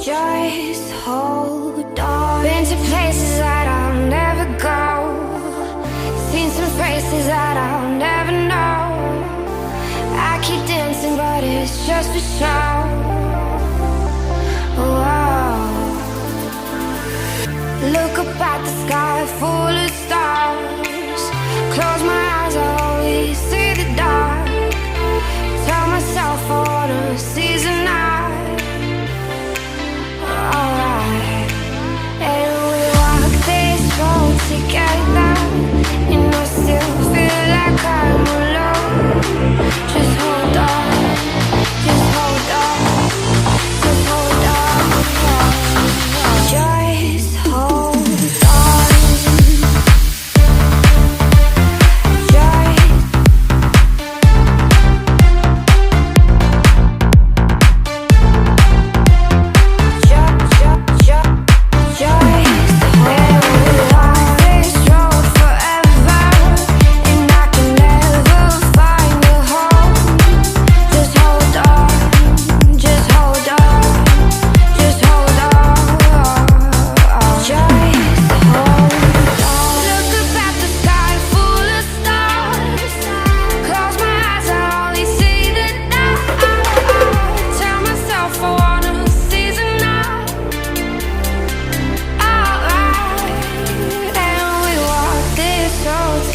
Just hold on. Been to places that I'll never go. Seen some faces that I'll never know. I keep dancing, but it's just for show. Whoa. Look up at the sky full of stars. Close my eyes, I always see the dark. Tell myself I wanna seize the night. Alright, and we walk this road together. You know, still feel like I'm alone. Just hold on, just hold on, just hold on. Just hold on.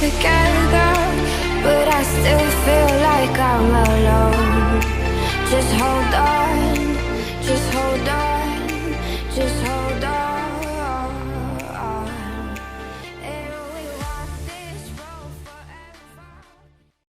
together, but I still feel like I'm alone. Just hold on.